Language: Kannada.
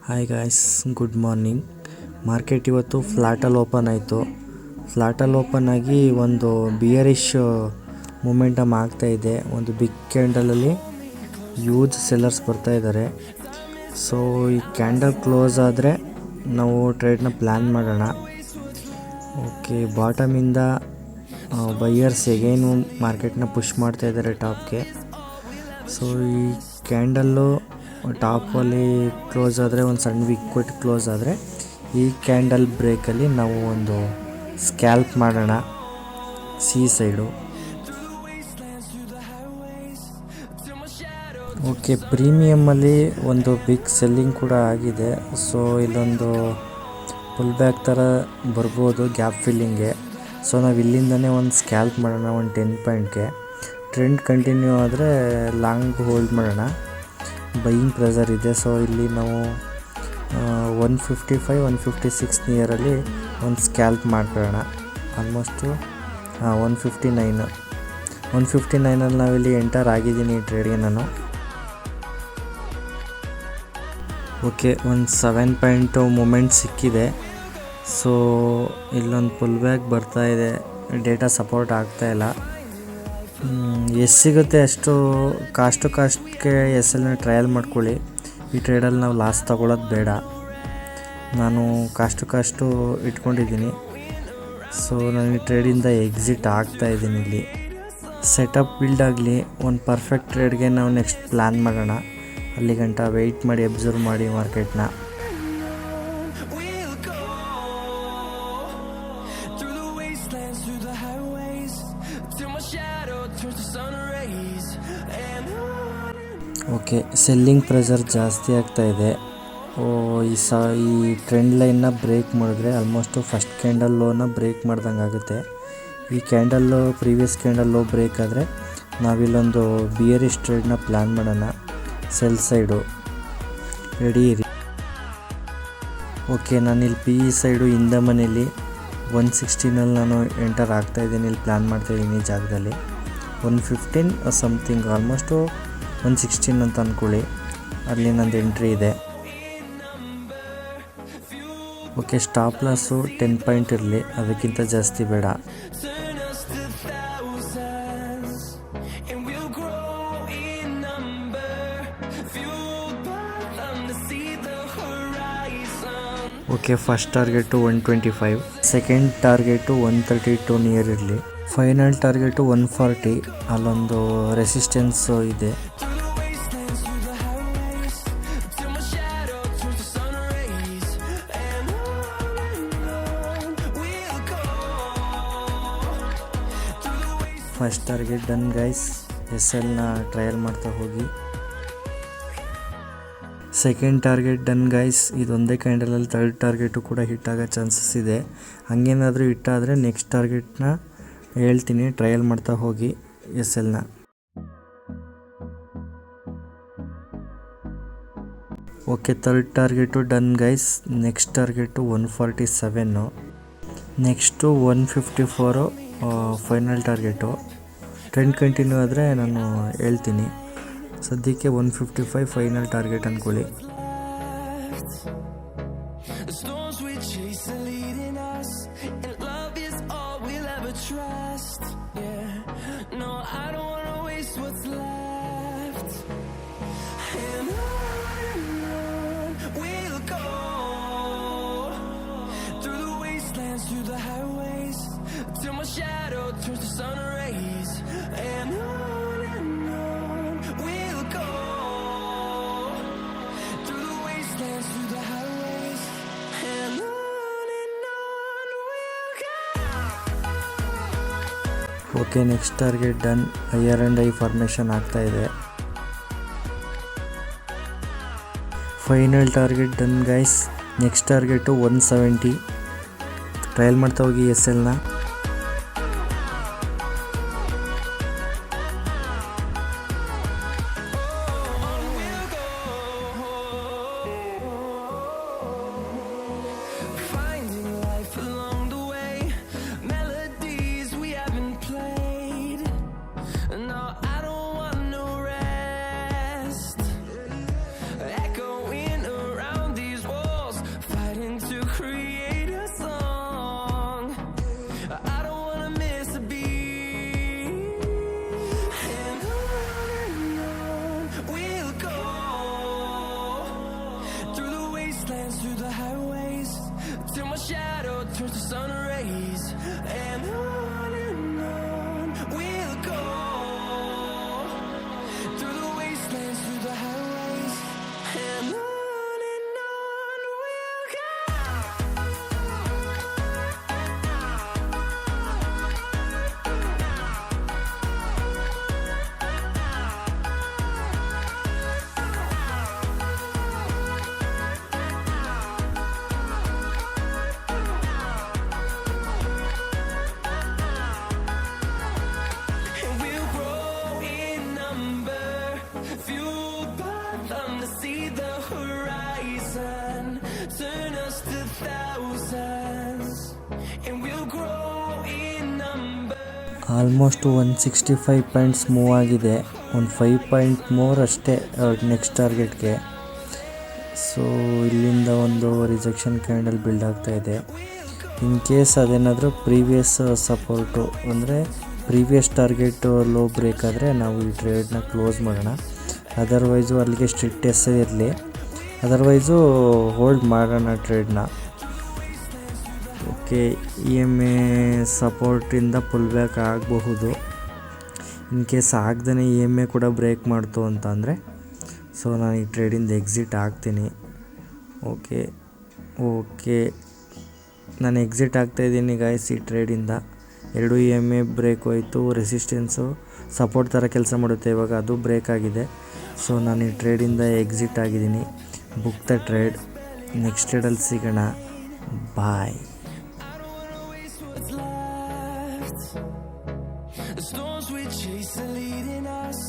Hi guys, good morning. Market ಇವತ್ತು ಫ್ಲಾಟಲ್ಲಿ ಓಪನ್ ಆಯಿತು. ಫ್ಲಾಟಲ್ಲಿ ಓಪನ್ ಆಗಿ ಒಂದು ಬಿಯರಿಶ್ ಮೂಮೆಂಟಮ್ ಆಗ್ತಾಯಿದೆ. ಒಂದು ಬಿಗ್ ಕ್ಯಾಂಡಲಲ್ಲಿ ಯೂಜ್ ಸೆಲ್ಲರ್ಸ್ ಬರ್ತಾ ಇದ್ದಾರೆ. ಸೊ ಈ ಕ್ಯಾಂಡಲ್ ಕ್ಲೋಸ್ ಆದರೆ ನಾವು ಟ್ರೇಡ್ನ ಪ್ಲ್ಯಾನ್ ಮಾಡೋಣ. ಓಕೆ, ಬಾಟಮಿಂದ ಬೈಯರ್ಸ್ ಎಗೈನು ಮಾರ್ಕೆಟ್ನ ಪುಷ್ ಮಾಡ್ತಾ ಇದ್ದಾರೆ ಟಾಪ್ಗೆ. ಸೊ ಈ ಕ್ಯಾಂಡಲ್ಲು ಟಾಪಲ್ಲಿ ಕ್ಲೋಸ್ ಆದರೆ ಒಂದು ಸಣ್ಣ ವಿಕ್ ಕೊಟ್ಟು ಕ್ಲೋಸ್ ಆದರೆ ಈ ಕ್ಯಾಂಡಲ್ ಬ್ರೇಕಲ್ಲಿ ನಾವು ಒಂದು ಸ್ಕ್ಯಾಲ್ಪ್ ಮಾಡೋಣ ಸಿ ಸೈಡು. ಓಕೆ, ಪ್ರೀಮಿಯಮ್ಮಲ್ಲಿ ಒಂದು ಬಿಗ್ ಸೆಲ್ಲಿಂಗ್ ಕೂಡ ಆಗಿದೆ. ಸೊ ಇಲ್ಲೊಂದು ಫುಲ್ ಬ್ಯಾಕ್ ಥರ ಬರ್ಬೋದು ಗ್ಯಾಪ್ ಫಿಲ್ಲಿಂಗ್ಗೆ. ಸೊ ನಾವು ಇಲ್ಲಿಂದನೇ ಒಂದು ಸ್ಕ್ಯಾಲ್ಪ್ ಮಾಡೋಣ ಒಂದು 10 ಪಾಯಿಂಟ್ಗೆ. ಟ್ರೆಂಡ್ ಕಂಟಿನ್ಯೂ ಆದರೆ ಲಾಂಗ್ ಹೋಲ್ಡ್ ಮಾಡೋಣ. ಬೈಯಿಂಗ್ ಪ್ರೆಸರ್ ಇದೆ. ಸೊ ಇಲ್ಲಿ ನಾವು 155 156 ನಿಯರಲ್ಲಿ ಒಂದು ಸ್ಕ್ಯಾಲ್ಪ್ ಮಾಡ್ಕೊಳ್ಳೋಣ. ಆಲ್ಮೋಸ್ಟು 159 ನಾವಿಲ್ಲಿ ಎಂಟರ್ ಆಗಿದ್ದೀನಿ ಈ ಟ್ರೇಡ್ಗೆ ನಾನು. ಓಕೆ, ಒಂದು 7 ಪಾಯಿಂಟು ಮೂಮೆಂಟ್ ಸಿಕ್ಕಿದೆ. ಸೊ ಇಲ್ಲೊಂದು ಪುಲ್ ಬ್ಯಾಕ್ ಬರ್ತಾ ಇದೆ. ಡೇಟಾ ಸಪೋರ್ಟ್ ಆಗ್ತಾಯಿಲ್ಲ. ಎಷ್ಟು ಸಿಗುತ್ತೆ ಅಷ್ಟು ಕಾಸ್ಟ್ಗೆ ಎಸ್ ಎಲ್ನ ಟ್ರಯಲ್ ಮಾಡ್ಕೊಳ್ಳಿ. ಈ ಟ್ರೇಡಲ್ಲಿ ನಾವು ಲಾಸ್ ತೊಗೊಳ್ಳೋದು ಬೇಡ. ನಾನು ಕಾಸ್ಟು ಇಟ್ಕೊಂಡಿದ್ದೀನಿ. ಸೊ ನಾನು ಈ ಟ್ರೇಡಿಂದ ಎಕ್ಸಿಟ್ ಆಗ್ತಾಯಿದ್ದೀನಿ. ಇಲ್ಲಿ ಸೆಟಪ್ ಬಿಲ್ಡ್ ಆಗಲಿ. ಒಂದು ಪರ್ಫೆಕ್ಟ್ ಟ್ರೇಡ್ಗೆ ನಾವು ನೆಕ್ಸ್ಟ್ ಪ್ಲ್ಯಾನ್ ಮಾಡೋಣ. ಅಲ್ಲಿ ಗಂಟ ವೆಯ್ಟ್ ಮಾಡಿ ಅಬ್ಸರ್ವ್ ಮಾಡಿ ಮಾರ್ಕೆಟ್ನ. ಓಕೆ, ಸೆಲ್ಲಿಂಗ್ ಪ್ರೆಷರ್ ಜಾಸ್ತಿ ಆಗ್ತಾಯಿದೆ. ಈ ಟ್ರೆಂಡ್ ಲೈನ್ನ ಬ್ರೇಕ್ ಮಾಡಿದ್ರೆ ಆಲ್ಮೋಸ್ಟು ಫಸ್ಟ್ ಕ್ಯಾಂಡಲ್ ಲೋನ ಬ್ರೇಕ್ ಮಾಡ್ದಂಗೆ ಆಗುತ್ತೆ. ಈ candle previous candle low break ಆದರೆ ನಾವಿಲ್ಲೊಂದು ಬಿಯರಿಶ್ ಟ್ರೇಡ್ನ ಪ್ಲ್ಯಾನ್ ಮಾಡೋಣ. ಸೆಲ್ ಸೈಡು ರೆಡಿ ಇರಿ. ಓಕೆ, ನಾನಿಲ್ಲಿ ಪಿ ಇ ಸೈಡು ಇಂದ ಮನೇಲಿ 116 ನಾನು ಎಂಟರ್ ಆಗ್ತಾಯಿದ್ದೀನಿ. ಇಲ್ಲಿ ಪ್ಲ್ಯಾನ್ ಮಾಡ್ತಾಯಿದ್ದೀನಿ ಈ ಜಾಗದಲ್ಲಿ 115 ಸಮಥಿಂಗ್, ಆಲ್ಮೋಸ್ಟು 116 ಅಂತ ಅಂದ್ಕೊಳ್ಳಿ. ಅಲ್ಲಿ ನಂದು ಎಂಟ್ರಿ ಇದೆ. ಓಕೆ, ಸ್ಟಾಪ್ ಲಾಸು 10 ಪಾಯಿಂಟ್ ಇರಲಿ, ಅದಕ್ಕಿಂತ ಜಾಸ್ತಿ ಬೇಡ. Okay, first target 125, second target 132 near ಇರಲಿ, ಫೈನಲ್ ಟಾರ್ಗೆಟು 140. ಅಲ್ಲೊಂದು ರೆಸಿಸ್ಟೆನ್ಸು ಇದೆ. First target done guys. S ಎಲ್ನ ಟ್ರಯಲ್ ಮಾಡ್ತಾ ಹೋಗಿ. Second target done guys. ಇದೊಂದೇ ಕ್ಯಾಂಡಲಲ್ಲಿ ಥರ್ಡ್ ಟಾರ್ಗೆಟು ಕೂಡ ಹಿಟ್ ಆಗೋ ಚಾನ್ಸಸ್ ಇದೆ. ಹಂಗೇನಾದರೂ ಹಿಟ್ಟಾದರೆ ನೆಕ್ಸ್ಟ್ ಟಾರ್ಗೆಟ್ನ ಹೇಳ್ತೀನಿ, ಟ್ರಯಲ್ ಮಾಡ್ತಾ ಹೋಗಿ ಎಸ್ ಎಲ್ನ. Okay, third target done guys. Next target 147, next 154 final target. Trend continue ಆದರೆ ನಾನು ಹೇಳ್ತೀನಿ. ಸದ್ಯಕ್ಕೆ 155 ಫೈನಲ್ ಟಾರ್ಗೆಟ್ ಅಂದ್ಕೊಳ್ಳಿ. Okay, next target done. Higher and high formation ಆಗ್ತಾಯಿದೆ. Final target done guys. Next target 170. Trial ಮಾಡ್ತಾ ಹೋಗಿ ಎಸ್ ಎಲ್ನ. Echoing around these shadow turns to sun rays, and on we'll go through the wastelands, through the highways, and on we'll go. And we'll grow in number, fueled by them to see the horizon, turn us to thousands, and we'll grow in number. Almost 165 points move ಆಗಿದೆ. ಒಂದು 5 ಪಾಯಿಂಟ್ ಮೋರ್ ಅಷ್ಟೇ ನೆಕ್ಸ್ಟ್ ಟಾರ್ಗೆಟ್ಗೆ. ಸೊ ಇಲ್ಲಿಂದ ಒಂದು ರಿಜೆಕ್ಷನ್ ಕ್ಯಾಂಡಲ್ ಬಿಲ್ಡ್ ಆಗ್ತಾ ಇದೆ. ಇನ್ ಕೇಸ್ ಅದೇನಾದರೂ ಪ್ರೀವಿಯಸ್ ಸಪೋರ್ಟು ಅಂದರೆ ಪ್ರೀವಿಯಸ್ ಟಾರ್ಗೆಟ್ ಲೋ ಬ್ರೇಕ್ ಆದರೆ ನಾವು ಈ ಟ್ರೇಡ್ನ ಕ್ಲೋಸ್ ಮಾಡೋಣ. ಅದರ್ವೈಸು ಅಲ್ಲಿಗೆ ಸ್ಟ್ರಿಕ್ಟ್ ಎಸ್ ಇರಲಿ, ಅದರ್ವೈಸು ಹೋಲ್ಡ್ ಮಾಡೋಣ ಟ್ರೇಡ್ನ. ಓಕೆ, EMA ಸಪೋರ್ಟಿಂದ ಪುಲ್ ಬ್ಯಾಕ್ ಆಗಬಹುದು. ಇನ್ ಕೇಸ್ ಆಗ್ದೇ EMA ಕೂಡ ಬ್ರೇಕ್ ಮಾಡ್ತು ಅಂತ ಅಂದರೆ ಸೊ ನಾನು ಈ ಟ್ರೇಡಿಂದ ಎಕ್ಸಿಟ್ ಆಗ್ತೀನಿ. ಓಕೆ ನಾನು ಎಕ್ಸಿಟ್ ಆಗ್ತಾಯಿದ್ದೀನಿ ಗಾಯ್ಸ್ ಈ ಟ್ರೇಡಿಂದ. 2 EMA ಬ್ರೇಕ್ ಹೋಯಿತು, ರೆಸಿಸ್ಟೆನ್ಸು ಸಪೋರ್ಟ್ ಥರ ಕೆಲಸ ಮಾಡುತ್ತೆ, ಇವಾಗ ಅದು ಬ್ರೇಕ್ ಆಗಿದೆ. ಸೊ ನಾನು ಈ ಟ್ರೇಡಿಂದ ಎಕ್ಸಿಟ್ ಆಗಿದ್ದೀನಿ. Book the trade. ನೆಕ್ಸ್ಟ್ ಟ್ರೇಡಲ್ಲಿ ಸಿಗೋಣ. ಬಾಯ್. What's left? The storms we chase are leading us.